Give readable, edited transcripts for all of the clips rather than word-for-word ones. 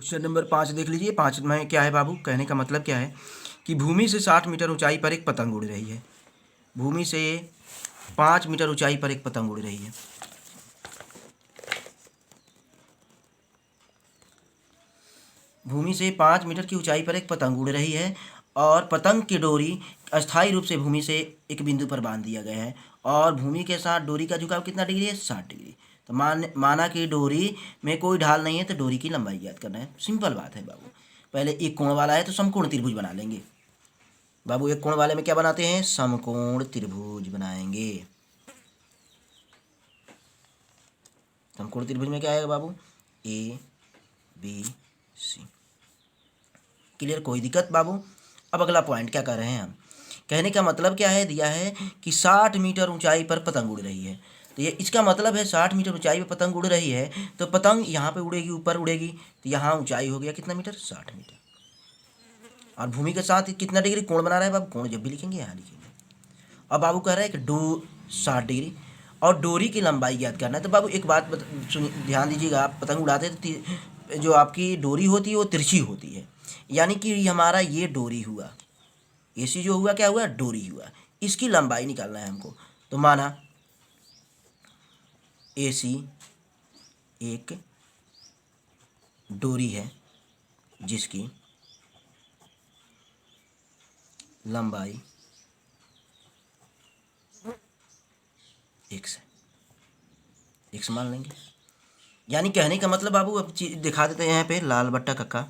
Question number 5 देख लीजिए। 5 में क्या है बाबू, कहने का मतलब क्या है कि भूमि से 60 मीटर ऊंचाई पर एक पतंग उड़ रही है। भूमि से 5 मीटर ऊंचाई पर एक पतंग उड़ रही है। भूमि से 5 मीटर की ऊंचाई पर एक पतंग उड़ रही है और पतंग की डोरी अस्थायी रूप से भूमि से एक बिंदु पर बांध दिया गया है और भूमि के साथ डोरी का झुकाव कितना डिग्री है, 60 डिग्री। तो माना कि डोरी में कोई ढाल नहीं है तो डोरी की लंबाई ज्ञात करना है। सिंपल बात है बाबू। पहले एक कोण वाला है तो समकोण त्रिभुज बना लेंगे बाबू। एक कोण वाले में क्या बनाते हैं, समकोण त्रिभुज बनाएंगे। समकोण त्रिभुज में क्या आएगा बाबू, ए बी सी। क्लियर, कोई दिक्कत बाबू। अब अगला पॉइंट क्या कर रहे हैं हम, कहने का मतलब क्या है, दिया है कि 60 मीटर ऊंचाई पर पतंग उड़ रही है। तो ये इसका मतलब है 60 मीटर ऊंचाई पर पतंग उड़ रही है तो पतंग यहाँ पे उड़ेगी, ऊपर उड़ेगी, तो यहाँ ऊंचाई हो गया कितना मीटर, 60 मीटर। और भूमि के साथ कितना डिग्री कोण बना रहा है बाबू, कोण जब भी लिखेंगे यहाँ लिखेंगे। अब बाबू कह रहा है कि 60 डिग्री और डोरी की लंबाई ज्ञात करना है। तो बाबू एक बात सुनिए, ध्यान दीजिएगा। आप पतंग उड़ाते तो जो आपकी डोरी होती है वो तिरछी होती है, यानी कि हमारा ये डोरी हुआ, एसी जो हुआ क्या हुआ, डोरी हुआ। इसकी लंबाई निकालना है हमको। तो माना एसी एक डोरी है जिसकी लंबाई एक्स है, एक्स मान लेंगे। यानी कहने का मतलब बाबू, अब दिखा देते हैं यहाँ पे लाल बट्टा कक्का।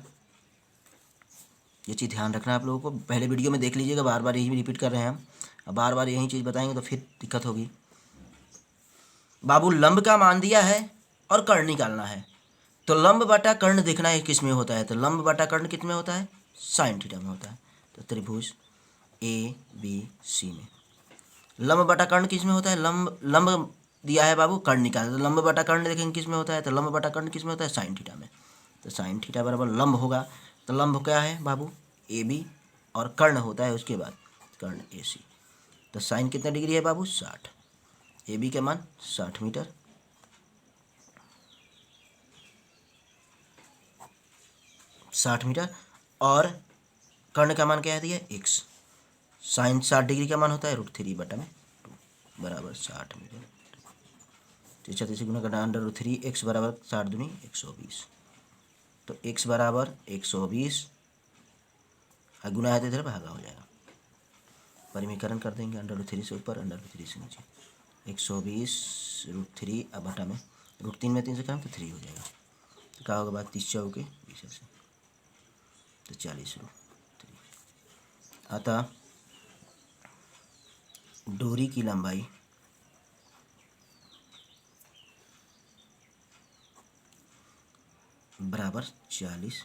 ये चीज़ ध्यान रखना है आप लोगों को, पहले वीडियो में देख लीजिएगा, बार बार यही रिपीट कर रहे हैं हम। अब बार बार यही चीज़ बताएंगे तो फिर दिक्कत होगी बाबू। लंब का मान दिया है और कर्ण निकालना है। तो लंब बटा कर्ण देखना है किस में होता है, तो लंब बटा कर्ण किस में होता है, साइन थीटा में होता है। तो त्रिभुज ए बी सी में लंब बटा कर्ण किस में होता है, लंब दिया है बाबू, कर्ण निकालना। तो लंब बटा कर्ण देखेंगे किस में होता है, तो लंब बटा कर्ण किस में होता है, साइन थीटा में। तो साइन थीटा बराबर लंब होगा। तो लंब क्या है बाबू, ए बी, और कर्ण होता है उसके बाद कर्ण ए सी। तो साइन कितना डिग्री है बाबू, 60। ए बी का मान 60 मीटर, और कर्ण का मान क्या है दिया, एक्स। साइन 60 डिग्री का मान होता है √3 बटा में 2 बराबर 60 मीटर। तो 36 गुना करना √3, एक्स बराबर 60 दूनी 120। तो एक्स बराबर 120, गुना है तो इधर भागा हो जाएगा, परिमीकरण कर देंगे। √3 से ऊपर, √3 से नीचे, 120 √3 अब बटा में √3 में 3 से कम तो 3 हो जाएगा। तो क्या होगा बात, 30 चौके 20 से, तो 40 √3। अतः डोरी की लंबाई बराबर 40